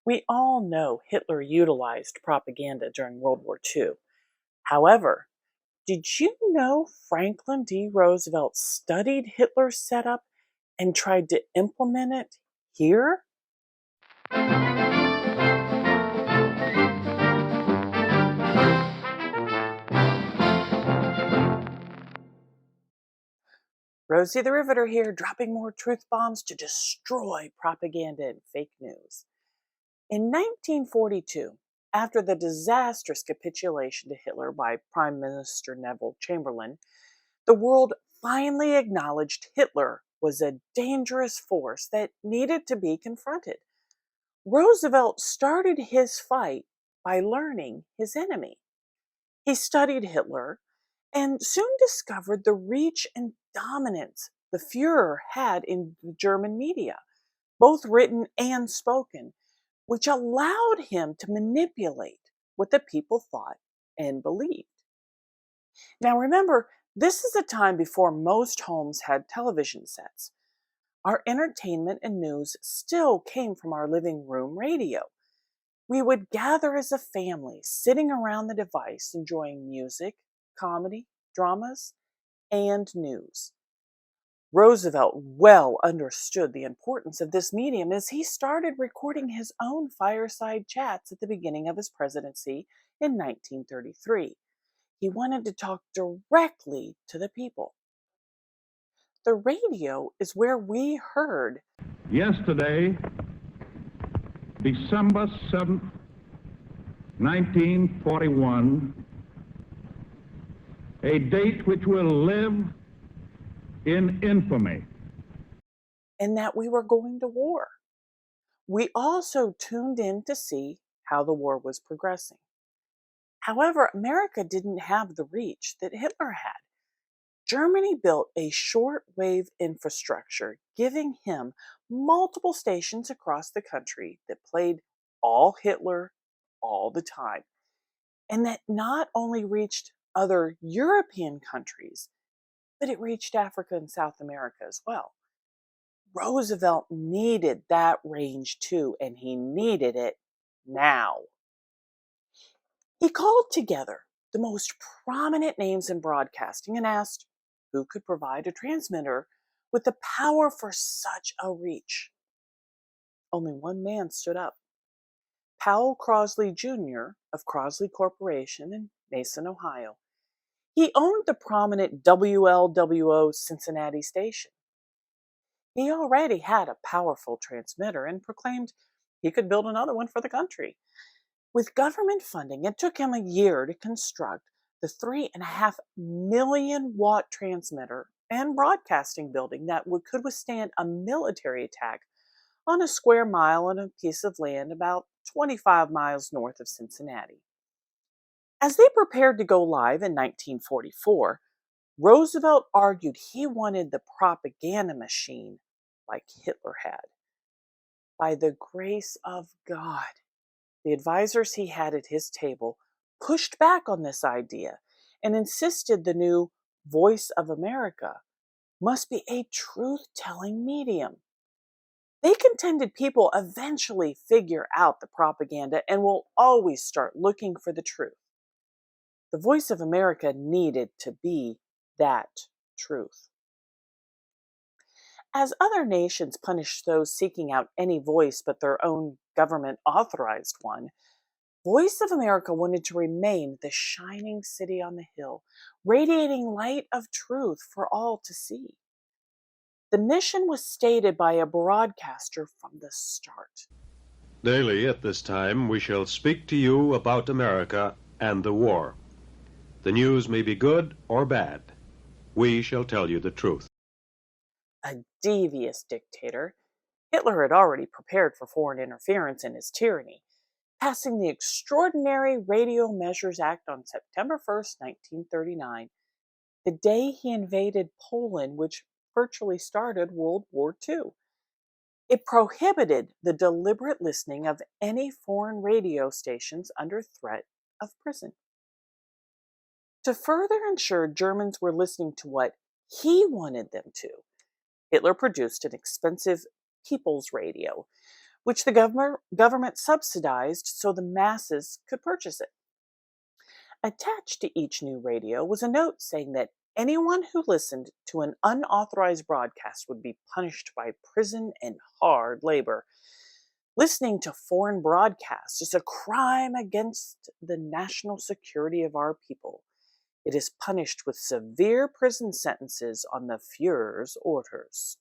We all know Hitler utilized propaganda during World War II. However, did you know Franklin D. Roosevelt studied Hitler's setup and tried to implement it here? Rosie the Riveter here, dropping more truth bombs to destroy propaganda and fake news. In 1942, after the disastrous capitulation to Hitler by Prime Minister Neville Chamberlain, the world finally acknowledged Hitler was a dangerous force that needed to be confronted. Roosevelt started his fight by learning his enemy. He studied Hitler and soon discovered the reach and dominance the Fuhrer had in the German media, both written and spoken, which allowed him to manipulate what the people thought and believed. Now remember, this is a time before most homes had television sets. Our entertainment and news still came from our living room radio. We would gather as a family, sitting around the device, enjoying music, comedy, dramas, and news. Roosevelt well understood the importance of this medium as he started recording his own fireside chats at the beginning of his presidency in 1933. He wanted to talk directly to the people. The radio is where we heard. Yesterday, December 7th, 1941, a date which will live in infamy. And that we were going to war. We also tuned in to see how the war was progressing. However, America didn't have the reach that Hitler had. Germany built a shortwave infrastructure, giving him multiple stations across the country that played all Hitler all the time, and that not only reached other European countries, but it reached Africa and South America as well. Roosevelt needed that range too, and he needed it now. He called together the most prominent names in broadcasting and asked who could provide a transmitter with the power for such a reach. Only one man stood up. Powell Crosley Jr. of Crosley Corporation in Mason, Ohio. He owned the prominent WLWO Cincinnati station. He already had a powerful transmitter and proclaimed he could build another one for the country. With government funding, it took him a year to construct the 3.5 million watt transmitter and broadcasting building that could withstand a military attack on a square mile on a piece of land about 25 miles north of Cincinnati. As they prepared to go live in 1944, Roosevelt argued he wanted the propaganda machine like Hitler had. By the grace of God, the advisors he had at his table pushed back on this idea and insisted the new Voice of America must be a truth-telling medium. They contended people eventually figure out the propaganda and will always start looking for the truth. The Voice of America needed to be that truth. As other nations punished those seeking out any voice but their own government-authorized one, Voice of America wanted to remain the shining city on the hill, radiating light of truth for all to see. The mission was stated by a broadcaster from the start. Daily at this time we shall speak to you about America and the war. The news may be good or bad. We shall tell you the truth. A devious dictator, Hitler had already prepared for foreign interference in his tyranny, passing the Extraordinary Radio Measures Act on September 1st, 1939, the day he invaded Poland, which virtually started World War II. It prohibited the deliberate listening of any foreign radio stations under threat of prison. To further ensure Germans were listening to what he wanted them to, Hitler produced an expensive people's radio, which the government subsidized so the masses could purchase it. Attached to each new radio was a note saying that anyone who listened to an unauthorized broadcast would be punished by prison and hard labor. Listening to foreign broadcasts is a crime against the national security of our people. It is punished with severe prison sentences on the Fuhrer's orders.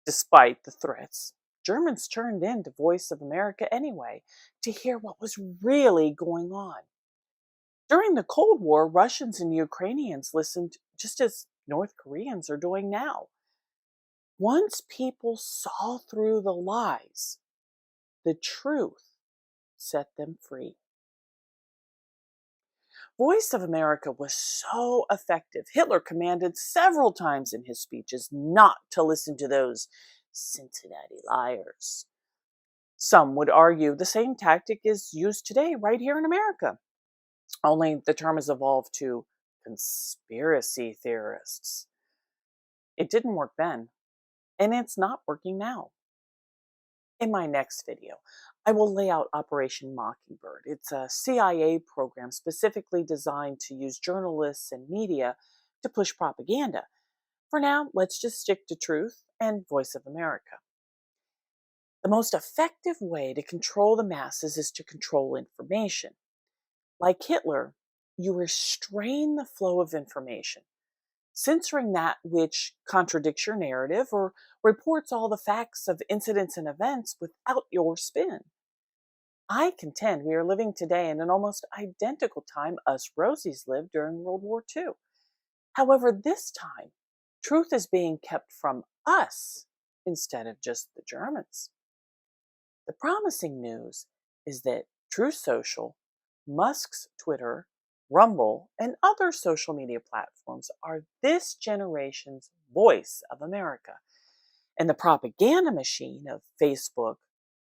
Despite the threats, Germans turned in to Voice of America anyway to hear what was really going on. During the Cold War, Russians and Ukrainians listened just as North Koreans are doing now. Once people saw through the lies, the truth set them free. Voice of America was so effective. Hitler commanded several times in his speeches not to listen to those Cincinnati liars. Some would argue the same tactic is used today right here in America, only the term has evolved to conspiracy theorists. It didn't work then, and it's not working now. In my next video, I will lay out Operation Mockingbird. It's a CIA program specifically designed to use journalists and media to push propaganda. For now, let's just stick to Truth and Voice of America. The most effective way to control the masses is to control information. Like Hitler, you restrain the flow of information, censoring that which contradicts your narrative or reports all the facts of incidents and events without your spin. I contend we are living today in an almost identical time us Rosies lived during World War II. However, this time, truth is being kept from us instead of just the Germans. The promising news is that TruthSocial, Musk's Twitter, Rumble, and other social media platforms are this generation's voice of America. And the propaganda machine of Facebook,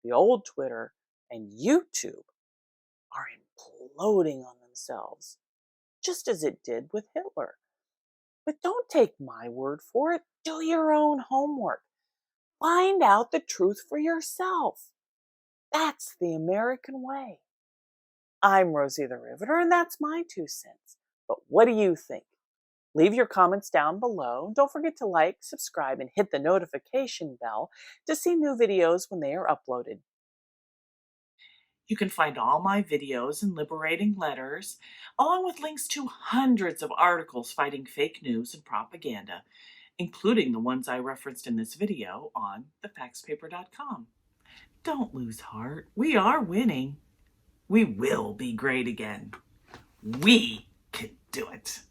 the old Twitter, and YouTube are imploding on themselves, just as it did with Hitler. But don't take my word for it. Do your own homework. Find out the truth for yourself. That's the American way. I'm Rosie the Riveter, and that's my 2 cents. But what do you think? Leave your comments down below. Don't forget to like, subscribe, and hit the notification bell to see new videos when they are uploaded. You can find all my videos and liberating letters, along with links to hundreds of articles fighting fake news and propaganda, including the ones I referenced in this video on thefaxpaper.com. Don't lose heart. We are winning. We will be great again. We can do it.